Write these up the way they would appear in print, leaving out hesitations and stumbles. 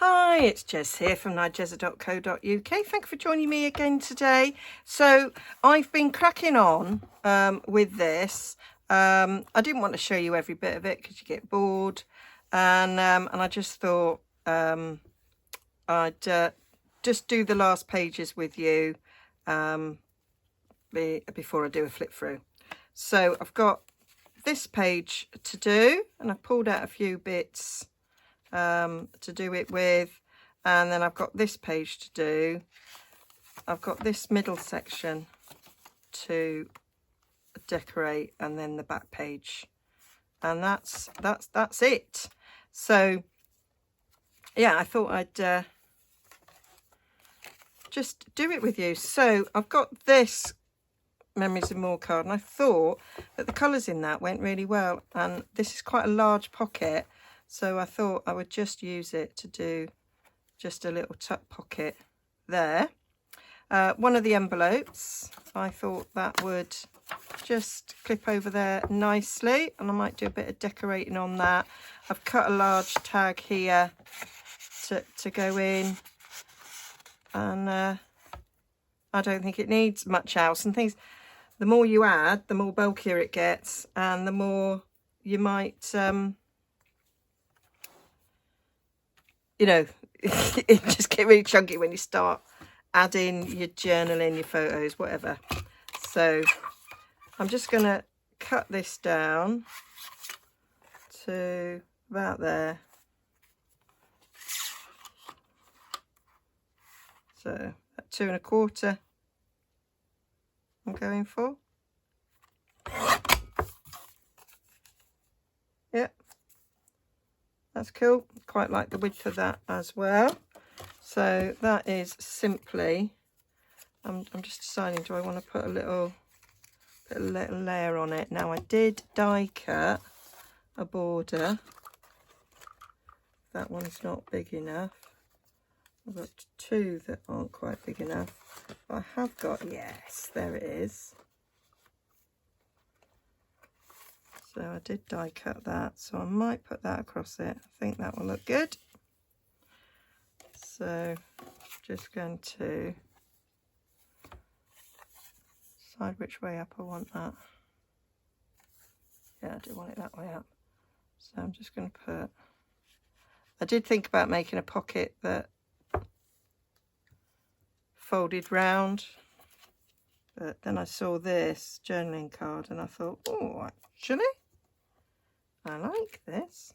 Hi, it's Jez here from Nigezza.co.uk. Thank you for joining me again today. So I've been cracking on with this. I didn't want to show you every bit of it because you get bored, and I just thought I'd just do the last pages with you before I do a flip through. So I've got this page to do, and I've pulled out a few bits to do it with, and then I've got this page to do. I've got this middle section to decorate, and then the back page, and that's it. So yeah, I thought I'd just do it with you. So I've got this Memories of More card, and I thought that the colours in that went really well, and this is quite a large pocket, so I thought I would just use it to do just a little tuck pocket there. One of the envelopes, I thought that would just clip over there nicely, and I might do a bit of decorating on that. I've cut a large tag here to go in, and I don't think it needs much else. And things, the more you add, the more bulkier it gets, and the more you might you know, it just get really chunky when you start adding your journaling, your photos, whatever. So I'm just going to cut this down to about there. So at 2 1/4 I'm going for. Yep. That's cool. Quite like the width of that as well. So that is simply, I'm just deciding, do I want to put a little layer on it? Now I did die cut a border. That one's not big enough. I've got two that aren't quite big enough. But I have got, yes, there it is. So I did die cut that, so I might put that across it. I think that will look good. So just going to decide which way up I want that. Yeah, I do want it that way up. So I'm just going to put, I did think about making a pocket that folded round, but then I saw this journaling card and I thought, oh, actually, I like this.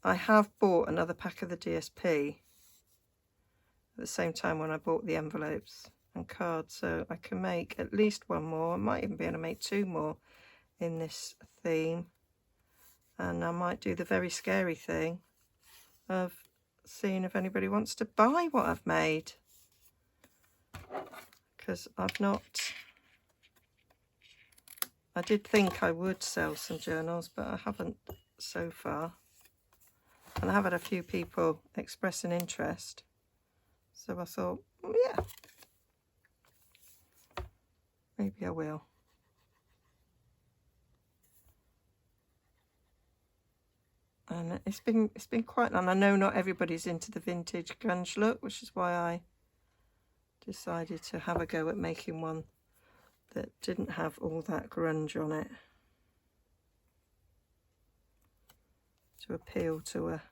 I have bought another pack of the DSP at the same time when I bought the envelopes and cards, so I can make at least one more. I might even be able to make two more in this theme, and I might do the very scary thing of seeing if anybody wants to buy what I've made, because I've not. I did think I would sell some journals, but I haven't so far. And I have had a few people express an interest. So I thought, well, yeah, maybe I will. And it's been quite, and I know not everybody's into the vintage grunge look, which is why I decided to have a go at making one that didn't have all that grunge on it, to appeal to a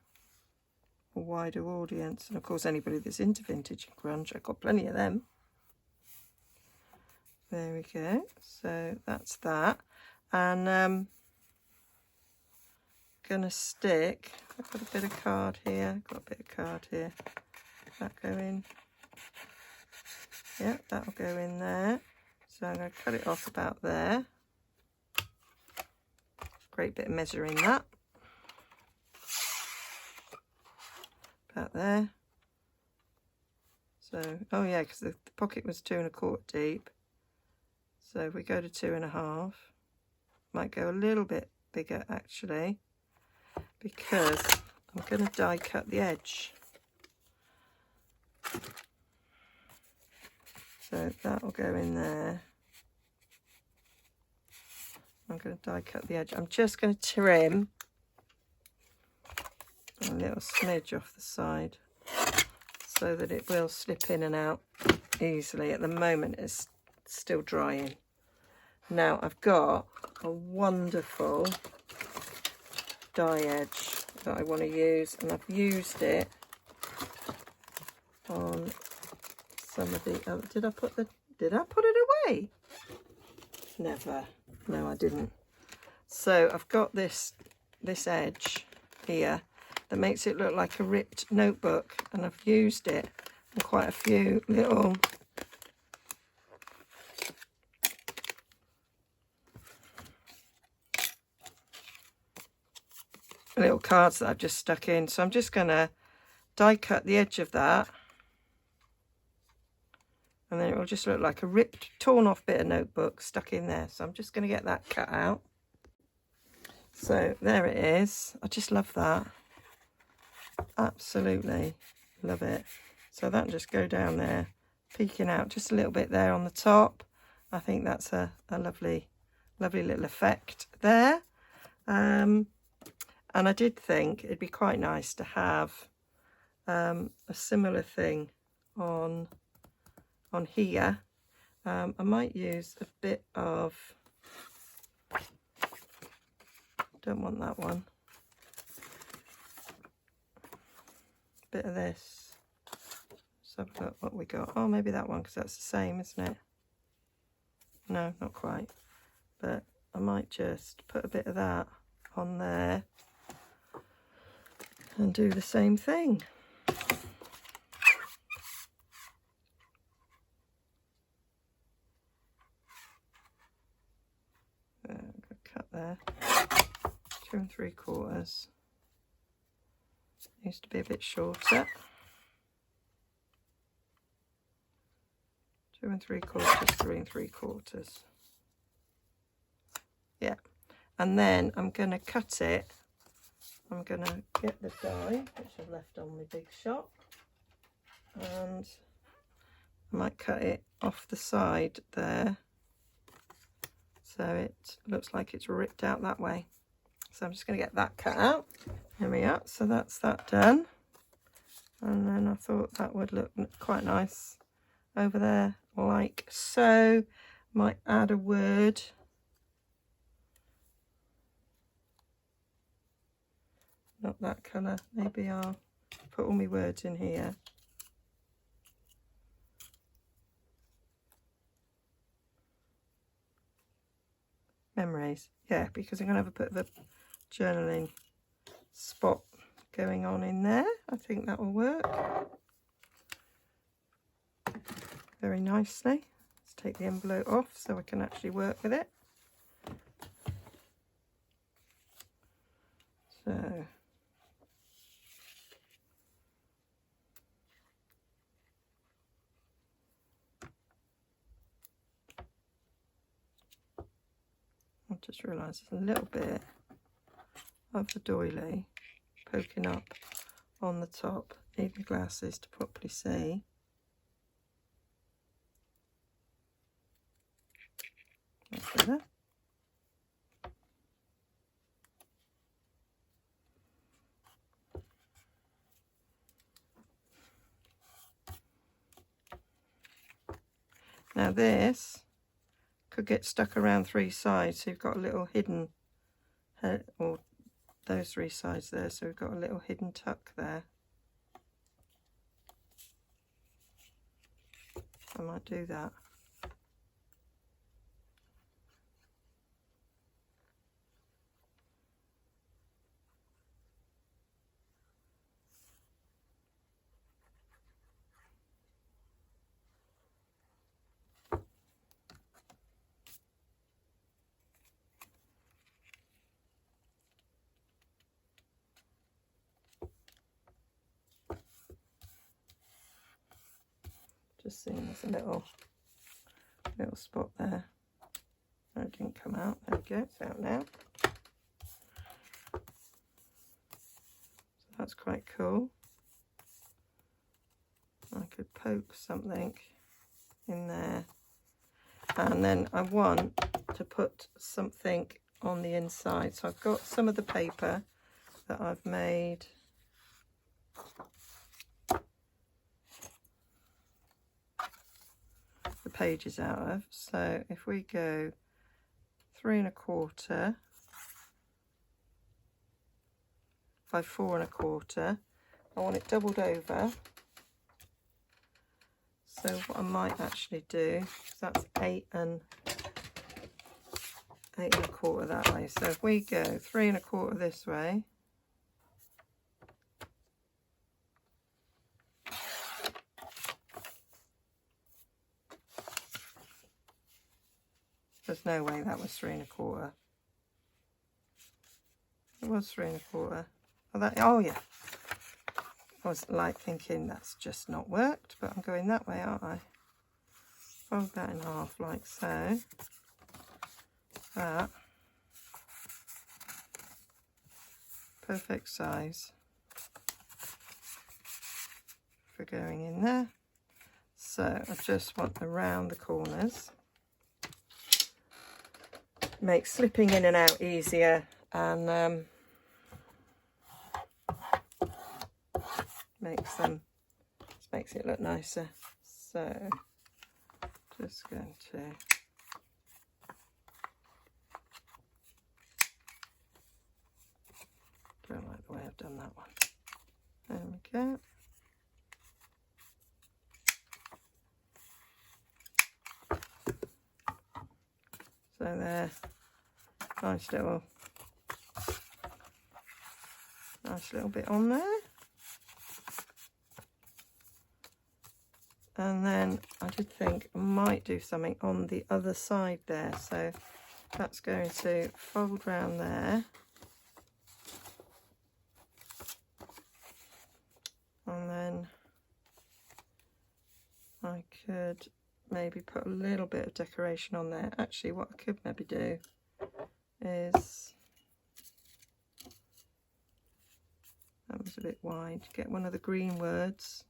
wider audience. And of course, anybody that's into vintage and grunge, I've got plenty of them. There we go. So that's that. And gonna stick, I've got a bit of card here, got a bit of card here. That go in. Yeah, that'll go in there. So I'm going to cut it off about there. Great bit of measuring that. About there. So, oh yeah, because the pocket was 2 1/4 deep. So if we go to 2 1/2, might go a little bit bigger actually, because I'm going to die cut the edge. So that will go in there. I'm going to die cut the edge. I'm just going to trim a little smidge off the side so that it will slip in and out easily. At the moment it's still drying. Now I've got a wonderful die edge that I want to use, and I've used it on some of the other. Did I put it away? Never. No, I didn't. So I've got this edge here that makes it look like a ripped notebook, and I've used it on quite a few little cards that I've just stuck in. So I'm just going to die cut the edge of that, and then it will just look like a ripped, torn off bit of notebook stuck in there. So I'm just going to get that cut out. So there it is. I just love that. Absolutely love it. So that just go down there, peeking out just a little bit there on the top. I think that's a lovely little effect there. And I did think it'd be quite nice to have a similar thing on here. I might use a bit of, don't want that one, bit of this. So I've got what we got. Oh, maybe that one, because that's the same, isn't it? No, not quite. But I might just put a bit of that on there and do the same thing. I'm going to cut there. 2 3/4. Needs to be a bit shorter. 2 3/4, 3 3/4. Yeah. And then I'm going to cut it. I'm going to get the die, which I've left on my big shop, and I might cut it off the side there so it looks like it's ripped out that way. So I'm just going to get that cut out. There we are. So that's that done. And then I thought that would look quite nice over there, like so. Might add a word. Not that colour. Maybe I'll put all my words in here. Memories. Yeah, because I'm going to have a bit of a journaling spot going on in there. I think that will work very nicely. Let's take the envelope off so I can actually work with it. So I've just realised there's a little bit of the doily poking up on the top. Need my glasses to properly see. That's better. Now this could get stuck around 3 sides, so you've got a little hidden, or those 3 sides there, so we've got a little hidden tuck there. I might do that. Just seeing there's a little spot there. No, it didn't come out. There we go, it's out now. So that's quite cool. I could poke something in there. And then I want to put something on the inside. So I've got some of the paper that I've made pages out of. So if we go 3 1/4 by 4 1/4, I want it doubled over. So what I might actually do, that's 8 1/4 that way. So if we go 3 1/4 this way, there's no way that was 3 1/4. It was 3 1/4. Oh yeah. I was like thinking that's just not worked, but I'm going that way, aren't I? Fold that in half like so. That. Perfect size for going in there. So I just want around the corners. Make slipping in and out easier, and makes it look nicer. So just going to don't like the way I've done that one. There we go. So there, nice little bit on there. And then I did think I might do something on the other side there. So that's going to fold round there. And then I could maybe put a little bit of decoration on there. Actually, what I could maybe do is, that was a bit wide, get one of the green words.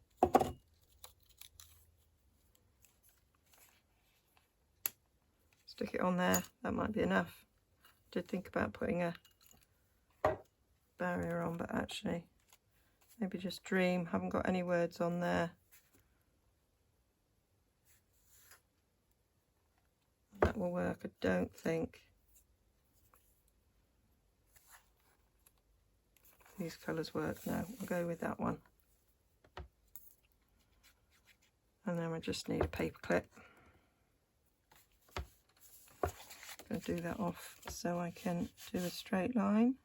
Stick it on there, that might be enough. Did think about putting a barrier on, but actually, maybe just dream. Haven't got any words on there. That will work, I don't think. These colours work. No, we'll go with that one. And then we just need a paper clip. Going to do that off so I can do a straight line.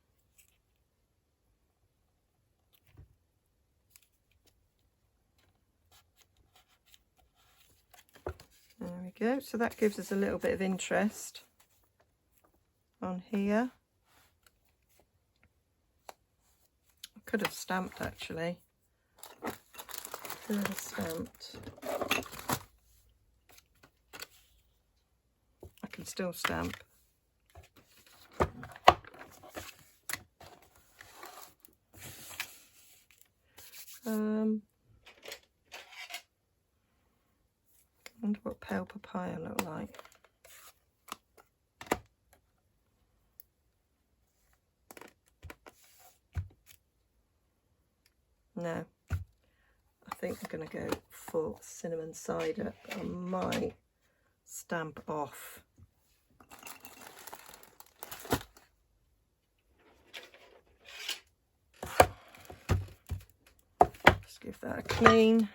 There we go. So that gives us a little bit of interest on here. I could have stamped actually. Could have stamped. I can still stamp. I wonder what pale papaya look like. No, I think I'm going to go for cinnamon cider. I might stamp off. Just give that a clean.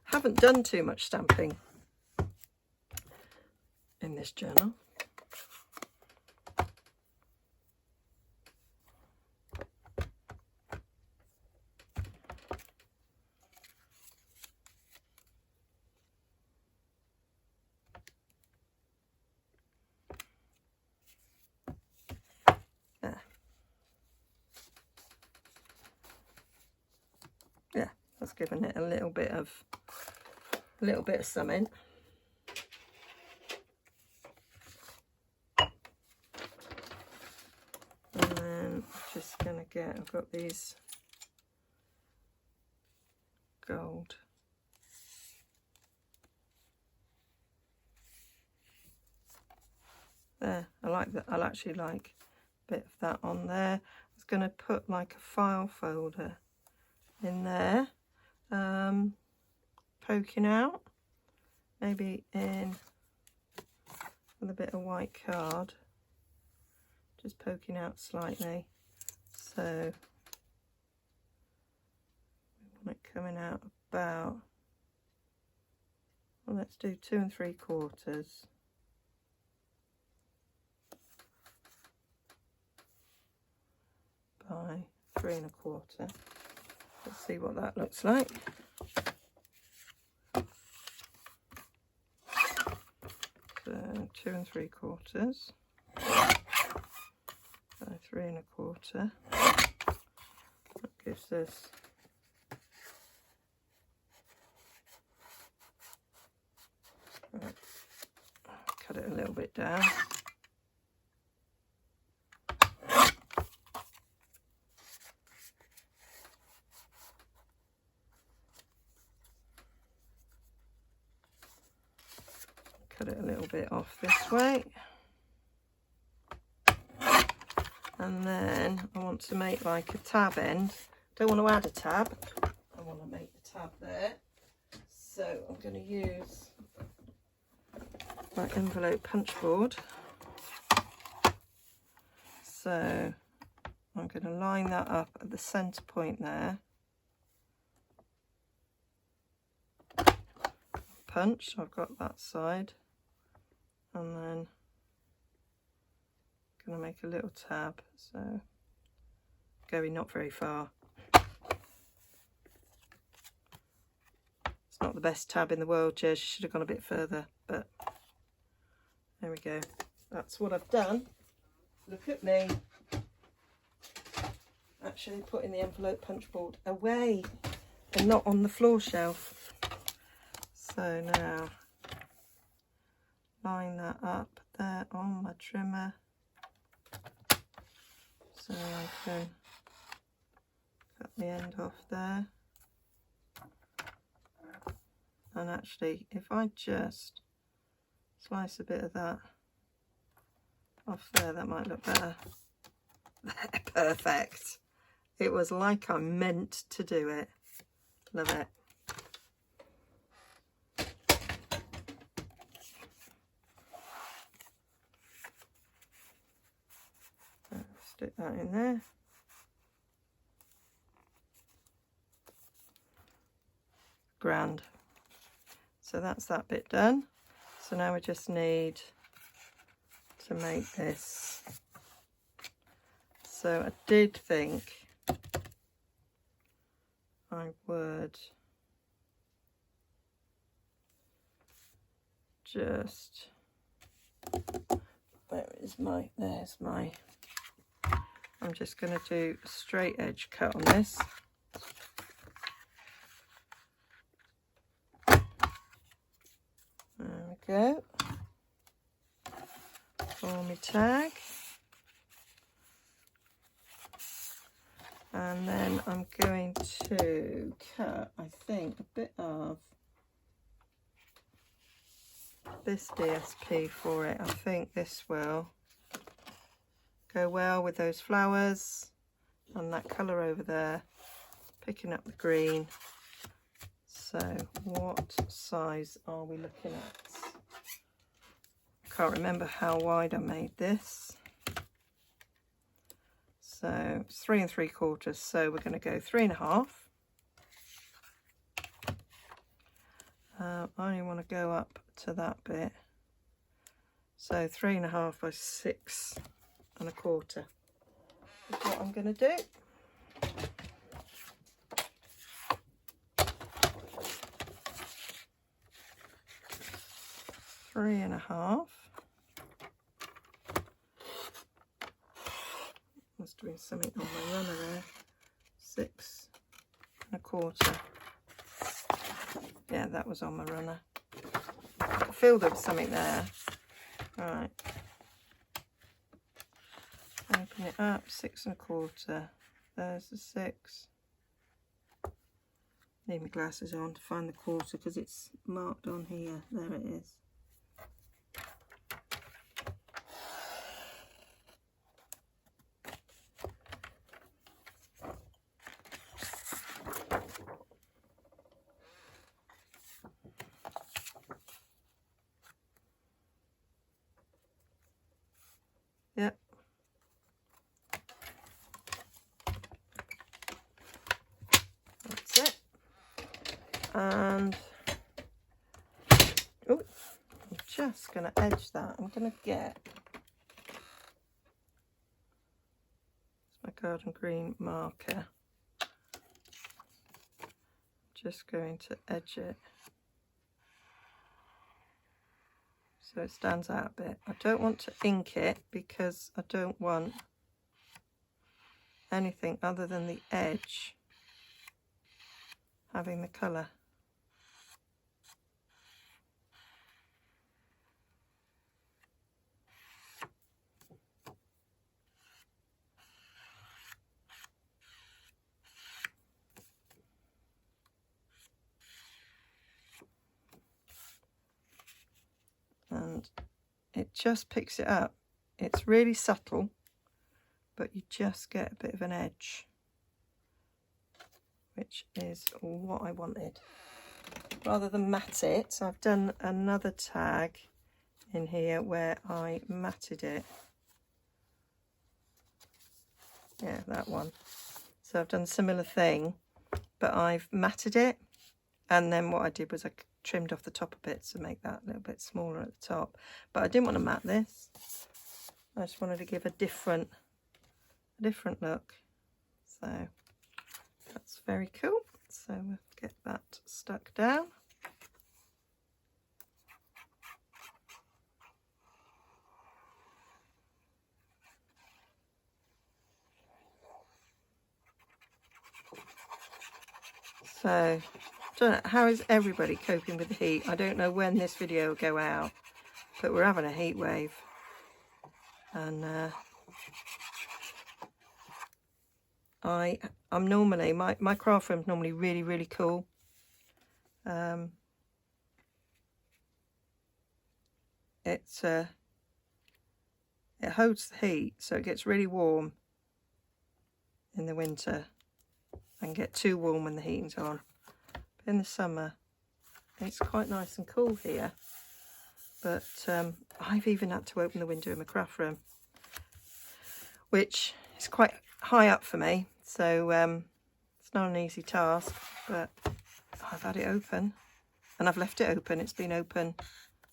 Haven't done too much stamping in this journal. Yeah, that's given it a little bit of something. And then just gonna get, I've got these gold. There, I like that. I'll actually like a bit of that on there. I was gonna put like a file folder in there, poking out, maybe in with a bit of white card, just poking out slightly. So we want it coming out about, well, let's do 2 3/4 by 3 1/4. Let's see what that looks like. So 2 3/4 by 3 1/4. That gives us right. Cut it a little bit down. Cut it a little bit off this way, and then I want to make like a tab end. Don't want to add a tab, I want to make the tab there. So I'm going to use my envelope punch board. So I'm going to line that up at the centre point there. Punch, I've got that side, and then I'm going to make a little tab, so going not very far. It's not the best tab in the world, Jez, you should have gone a bit further, but there we go. That's what I've done. Look at me actually putting the envelope punch board away and not on the floor shelf. So now line that up there on my trimmer, so I can cut the end off there. And actually, if I just slice a bit of that off there, that might look better. Perfect. It was like I meant to do it. Love it. Stick that in there. Grand. So that's that bit done. So now we just need to make this. So I did think I would just, there's my, I'm just going to do a straight edge cut on this. There we go. For my tag. And then I'm going to cut, I think, a bit of this DSP for it. I think this will go well with those flowers and that colour over there, picking up the green. So what size are we looking at? Can't remember how wide I made this. So it's 3 3/4, so we're going to go 3 1/2. I only want to go up to that bit. So 3 1/2 by 6 1/4 is what I'm going to do. Three and a half. Must have been something on my runner there. 6 1/4. Yeah, that was on my runner. I feel there was something there. Right. Open it up. 6 1/4. There's the 6. Need my glasses on to find the quarter because it's marked on here. There it is. Yep. That's it. And oh, I'm just going to edge that. I'm going to get my garden green marker. Just going to edge it so it stands out a bit. I don't want to ink it because I don't want anything other than the edge having the colour. And it just picks it up. It's really subtle, but you just get a bit of an edge, which is what I wanted. Rather than matte it, I've done another tag in here where I matted it. Yeah, that one. So I've done a similar thing, but I've matted it, and then what I did was I trimmed off the top a bit to make that a little bit smaller at the top. But I didn't want to matte this. I just wanted to give a different look. So that's very cool. So we'll get that stuck down. So don't know, how is everybody coping with the heat? I don't know when this video will go out, but we're having a heat wave, and I'm normally my craft room's normally really cool. It holds the heat, so it gets really warm in the winter and get too warm when the heating's on. But in the summer, it's quite nice and cool here. But I've even had to open the window in my craft room, which is quite high up for me. So it's not an easy task, but I've had it open, and I've left it open. It's been open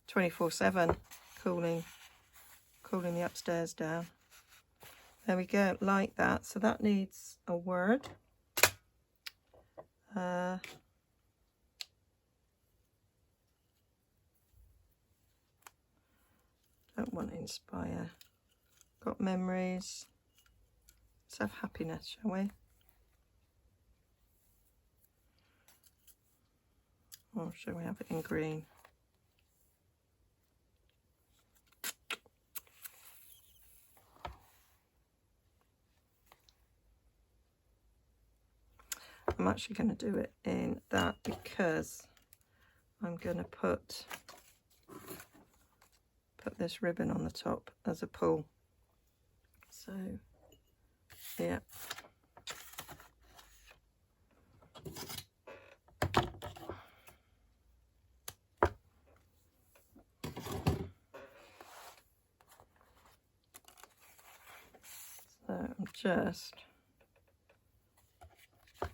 24/7, cooling the upstairs down. There we go, like that. So that needs a word. Don't want to inspire. Got memories. Let's have happiness, shall we? Or shall we have it in green? I'm actually going to do it in that because I'm going to put this ribbon on the top as a pull. So yeah. So I'm just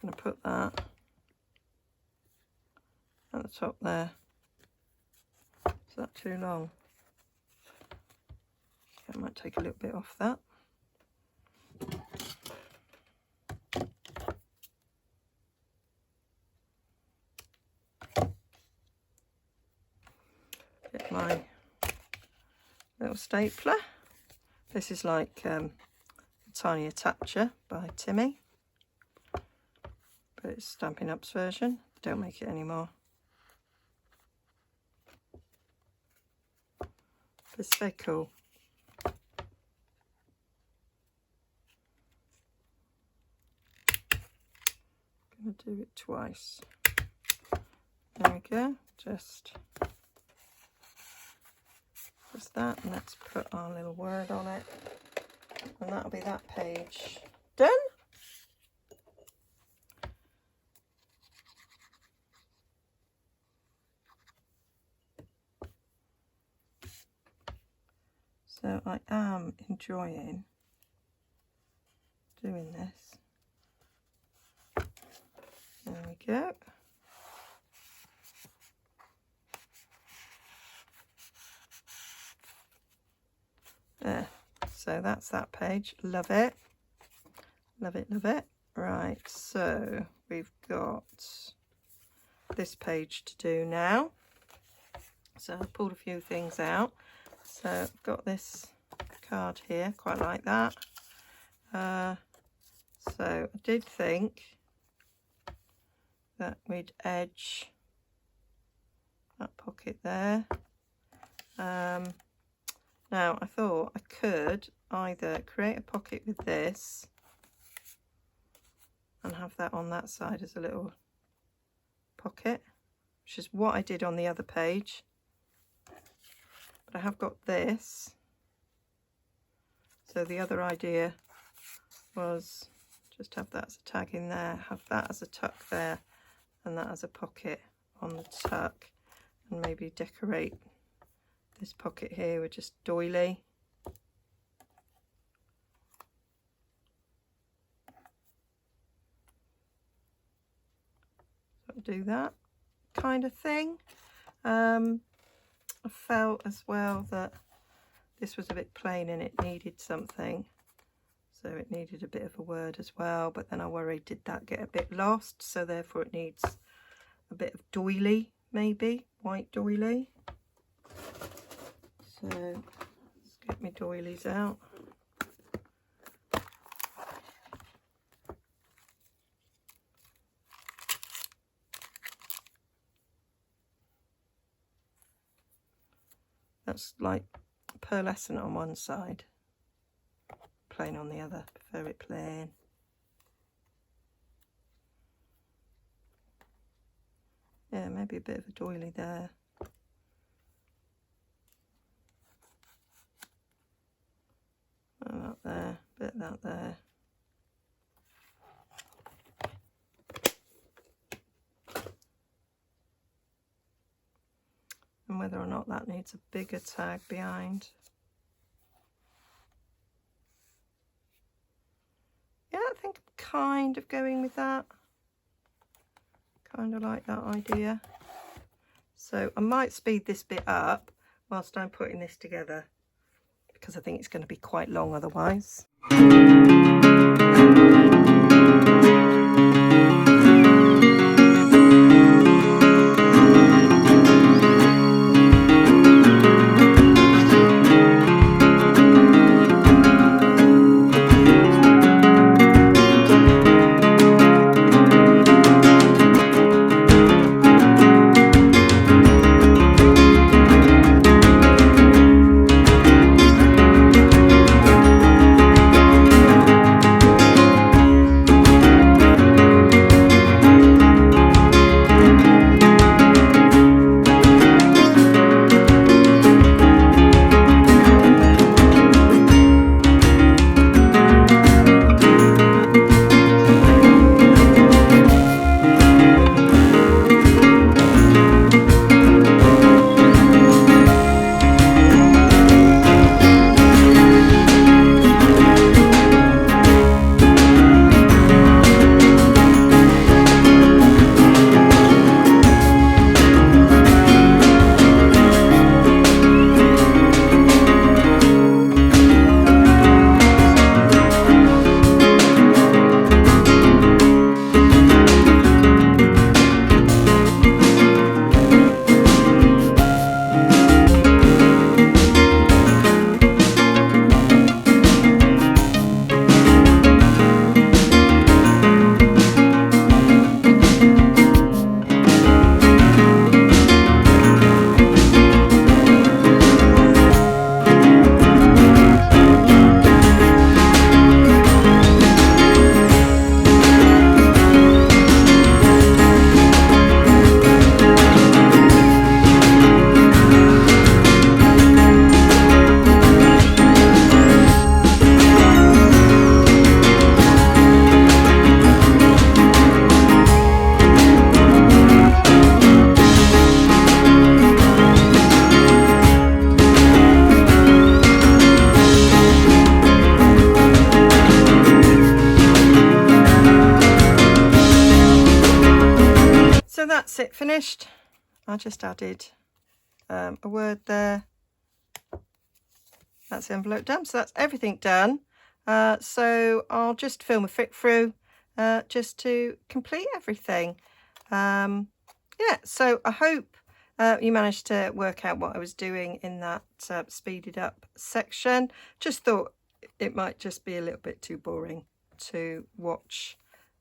going to put that at the top there. Is that too long? I might take a little bit off that. Get my little stapler. This is like a tiny attacher by Timmy, but it's Stampin' Up's version. Don't make it anymore. It's very cool. I'm going to do it twice. There we go. Just that, and let's put our little word on it, and that'll be that page done. So I am enjoying doing this. There we go. There. So that's that page. Love it. Love it, love it. Right, so we've got this page to do now. So I've pulled a few things out. So I've got this card here, quite like that. So I did think that we'd edge that pocket there. Now I thought I could either create a pocket with this and have that on that side as a little pocket, which is what I did on the other page. But I have got this. So the other idea was just have that as a tag in there, have that as a tuck there, and that as a pocket on the tuck, and maybe decorate this pocket here with just doily. So do that kind of thing. I felt as well that this was a bit plain and it needed something, so it needed a bit of a word as well, but then I worried, did that get a bit lost? So therefore it needs a bit of doily, maybe white doily. So let's get my doilies out. That's like pearlescent on one side, plain on the other. Prefer it plain. Yeah, maybe a bit of a doily there. That there, bit of that there. And whether or not that needs a bigger tag behind. Yeah, I think I'm kind of going with that. Kind of like that idea. So I might speed this bit up whilst I'm putting this together, because I think it's going to be quite long otherwise. finished. I just added a word there. That's the envelope done. So that's everything done. So I'll just film a flick through just to complete everything. Yeah, so I hope you managed to work out what I was doing in that speeded up section. Just thought it might just be a little bit too boring to watch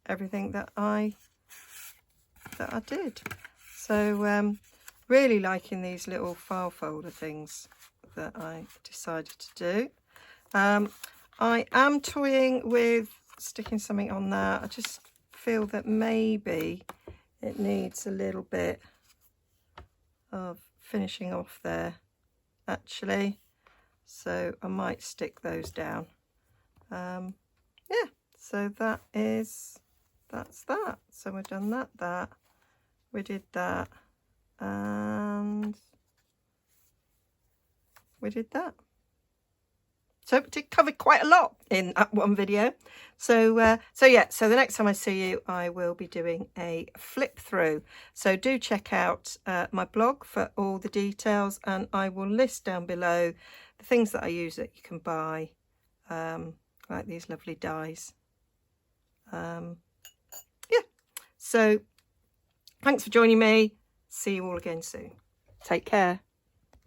everything that I did. So really liking these little file folder things that I decided to do. I am toying with sticking something on there. I just feel that maybe it needs a little bit of finishing off there actually, so I might stick those down. Yeah, so that's that. So we've done that, we did that, and we did that. So we did cover quite a lot in that one video. So yeah, so the next time I see you, I will be doing a flip through. So do check out my blog for all the details, and I will list down below the things that I use that you can buy, like these lovely dies. Yeah, so thanks for joining me. See you all again soon. Take care.